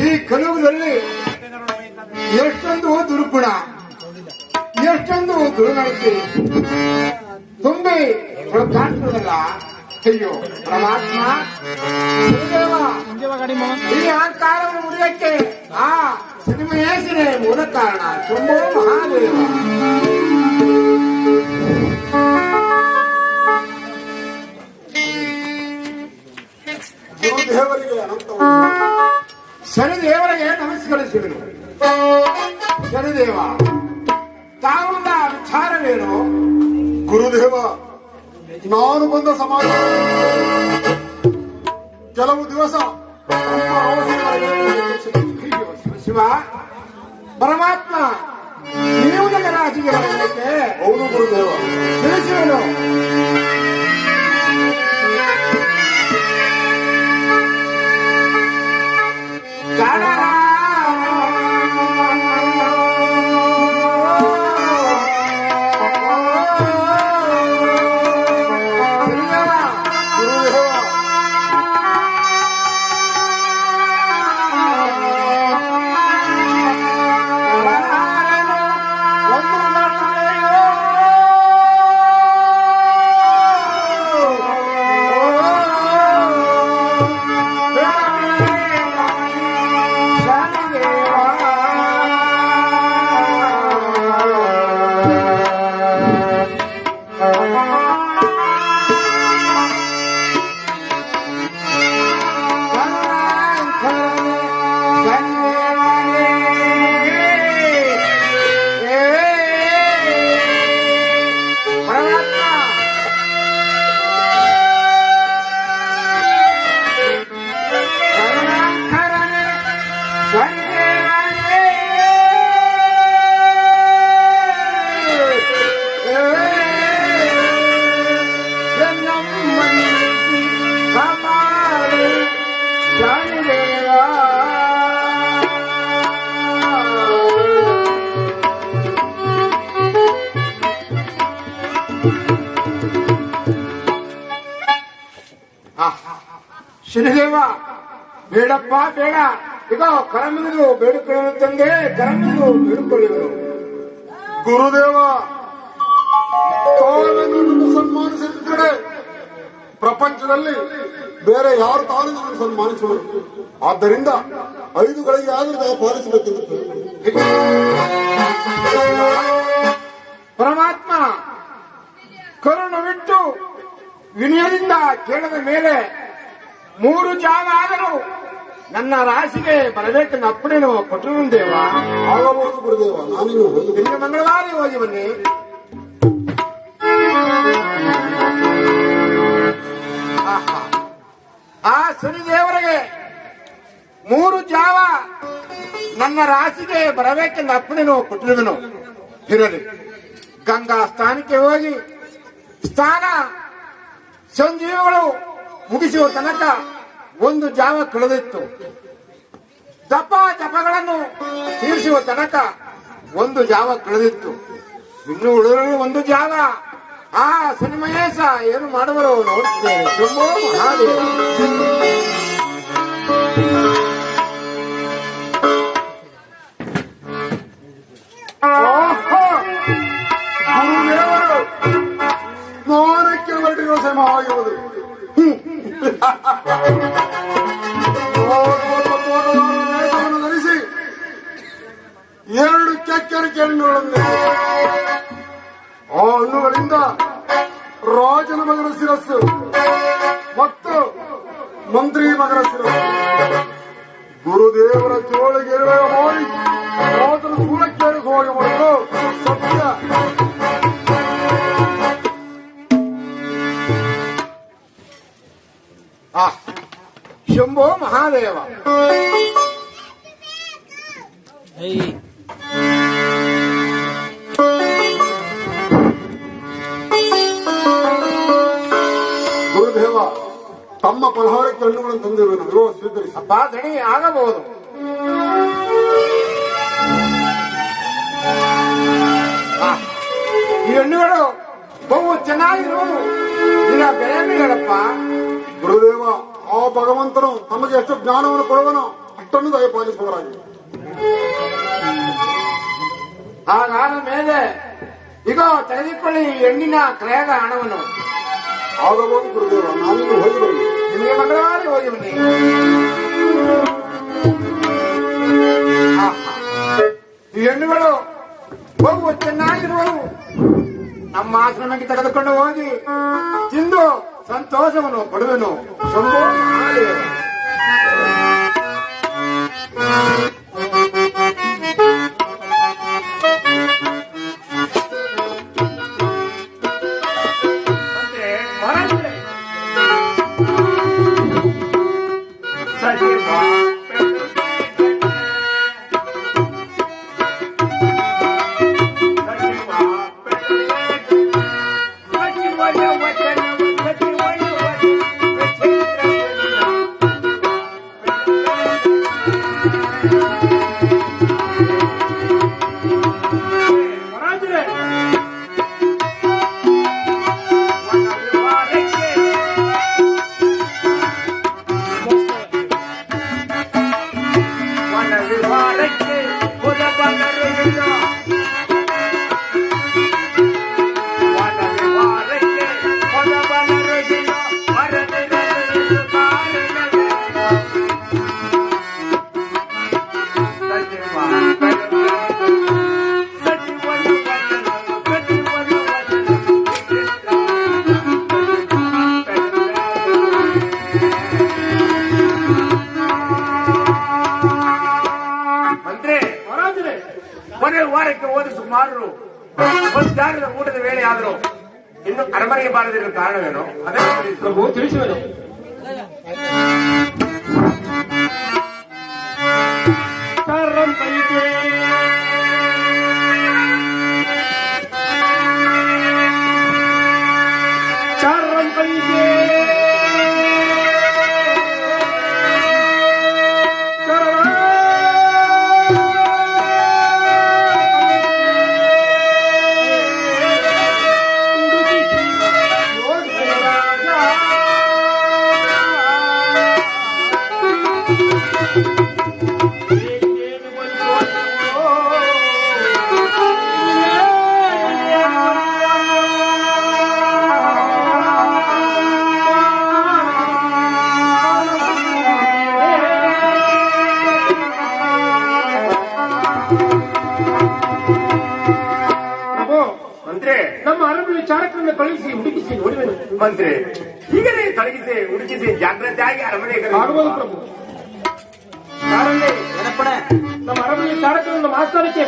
ಈ ಕಲಿಯುಗದಲ್ಲಿ ಎಷ್ಟೊಂದು ದುರ್ಗುಣ, ಎಷ್ಟೊಂದು ದುರ್ನಡತೆ ತುಂಬಿ ಕಾಣ್ತದಲ್ಲ. ಅಯ್ಯೋ ಪರಮಾತ್ಮ, ಈ ಅಹಂಕಾರವನ್ನು ಮುರಿಯಕ್ಕೆ ಆ ಸಿನಿಮೆಯೇ ಮೂಲ ಕಾರಣ. ತುಂಬೋ ಮಹಾದೇವ. ಗುರುದೇವರಿಗೆ ಶನಿದೇವರಿಗೆ ನಮಸ್ಕರಿಸಿದರು. ಶನಿದೇವ, ತಾವುಂದ ವಿಚಾರವೇನು? ಗುರುದೇವ, ನಾನು ಬಂದ ಸಮಾಜ ಕೆಲವು ದಿವಸ ಶಿವ ಪರಮಾತ್ಮ, ನೀವು ನನ್ನ ರಾಜಿಗೆ ಬರಲಿಕ್ಕೆ? ಹೌದು ಗುರುದೇವ. ತಿಳಿಸುವೆನು. ಶನಿದೇವ, ಬೇಡಪ್ಪ ಬೇಡ. ಈಗ ಕರಮಿದು ಬೇಡಿಕೊಳ್ಳಲು ತಂದೆ, ಕರಮಿದು ಬೇಡಿಕೊಳ್ಳುವರು. ಗುರುದೇವ, ತಾವೇನು ಸನ್ಮಾನಿಸುತ್ತಿದ್ದರೆ ಪ್ರಪಂಚದಲ್ಲಿ ಬೇರೆ ಯಾರು ತಾನು ನನ್ನನ್ನು ಸನ್ಮಾನಿಸುವರು. ಆದ್ದರಿಂದ 5 ಗಳಿಗೆ ಆದರೂ ನಾವು ಪಾಲಿಸಬೇಕಿರುತ್ತದೆ. ಪರಮಾತ್ಮ ಕರುಣವಿಟ್ಟು ವಿನಯದಿಂದ ಕೇಳದ ಮೇಲೆ 3 ಜಾವ ಆದರೂ ನನ್ನ ರಾಶಿಗೆ ಬರಬೇಕೆಂದು ಅಪ್ಪಣೆಯನ್ನು ಕೊಟ್ಟರು ದೇವ. ಆಗಬಹುದು ಗುರುದೇವ, ನಾನಿನ್ನು ನಿನ್ನೆ ಮಂಗಳವಾರ ಹೋಗಿ ಬನ್ನಿ. ಆ ಶನಿದೇವರಿಗೆ 3 ಜಾವ ನನ್ನ ರಾಶಿಗೆ ಬರಬೇಕೆಂದು ಅಪ್ಪಣೆಯನ್ನು ಕೊಟ್ಟಿರುವನು. ಇರಲಿ, ಗಂಗಾ ಸ್ಥಾನಕ್ಕೆ ಹೋಗಿ ಸ್ನಾನ ಸಂಜೀವಗಳು ಮುಗಿಸುವ ತನಕ 1 ಜಾವ ಕಳೆದಿತ್ತು. ಜಪಗಳನ್ನು ತೀರಿಸುವ ತನಕ 1 ಜಾವ ಕಳೆದಿತ್ತು. ಇನ್ನು ಉಳಿದ 1 ಜಾವ ಆ ಶನಿಮಹೇಶ ಏನು ಮಾಡುವರು ನೋಡುತ್ತೇನೆ. ತುಂಬೋ ಮಹಾದೇವ. ಸ್ನಾನಕ್ಕೆ ಹೊರಟಿರುವ ಸಮಯವಾಗುವುದು. ವೇಷವನ್ನು ಧರಿಸಿ 2 ಕೆಕ್ಕರಿಕೆ ಹಣ್ಣುಗಳನ್ನು ಆ ಹಣ್ಣುಗಳಿಂದ ರಾಜನ ಮಗನ ಶಿರಸ್ಸು ಮತ್ತು ಮಂತ್ರಿ ಮಗನ ಶಿರಸ್ಸು ಗುರುದೇವರ ಜೋಳಿಗೆ ಮಾಡಿ ಆತನ ಸೂಲಕ್ಕೇರಿಸಿ ಹೋಗಿ ಮಾಡುವುದು ಸತ್ಯ. ಶಂಭೋ ಮಹಾದೇವ. ಗುರುದೇವ, ತಮ್ಮ ಪಲಹಾರಕ್ಕೆ ಹಣ್ಣುಗಳನ್ನು ತಂದಿರುವೆನು, ಸ್ವೀಕರಿಸಿ. ಅಪ್ಪ ದಣಿ ಆಗಬಹುದು. ಈ ಹಣ್ಣುಗಳು ಬಹು ಚೆನ್ನಾಗಿರುವುದು. ಈಗ ಬೆಲೆ ಹೇಳಪ್ಪ. ಗುರುದೇವ, ಆ ಭಗವಂತನು ನಮಗೆ ಎಷ್ಟು ಜ್ಞಾನವನ್ನು ಕೊಡುವನೋ ಅಷ್ಟನ್ನು ದಯಪಾಲಿಸುವರಾಗಿ. ಹಾಗಾದ ಮೇಲೆ ಈಗ ತೆಗೆದುಕೊಳ್ಳಿ ಈ ಹೆಣ್ಣಿನ ಕ್ರಯದ ಹಣವನ್ನು. ಆಗಬಹುದು ಗುರುದೇವ, ನಾನಿನ್ನು ಹೋಗಿ ಬರಲಿ. ನಿಮಗೆ ಮಂಗಳವಾರ ಹೋಗಿ ಬನ್ನಿ. ಈ ಹೆಣ್ಣುಗಳು ಹೋಗುವ ಚೆನ್ನಾಗಿರುವವು ನಮ್ಮ ಆಶ್ರಮಕ್ಕೆ ತೆಗೆದುಕೊಂಡು ಹೋಗಿ ತಿಂದು ಸಂತೋಷವನ್ನು ಕೊಡುವೆನು. ಶಂಭೋ ಮಹಾದೇವ. ಕೊನೆ ವಾರಕ್ಕೆ ಹೋದ ಸುಮಾರು ಮಧ್ಯಾಹ್ನದ ಊಟದ ವೇಳೆ ಆದರೂ ಇನ್ನು ಅರಮನೆಗೆ ಬಾರದಿರುವ ಕಾರಣವೇನು? ಅದನ್ನು ಪ್ರಭು ತಿಳಿಸುವರು. ನಮ್ಮ ಅರಮನೆ ಚಾರಕರನ್ನು ಕಳುಹಿಸಿ ಹುಡುಕಿಸಿ ನೋಡುವೆನು. ಮಂತ್ರಿ, ಈಗಲೇ ತೊಲಗಿಸಿ ಹುಡುಕಿಸಿ ಜಾಗ್ರತೆಯಾಗಿ ಅರಮನೆಗೆ ಆಗಬಹುದು ಪ್ರಭು. ನಮ್ಮ ಅರಮನೆ ಚಾರಕರನ್ನು ಮಾಸ್ತಾನಕ್ಕೆ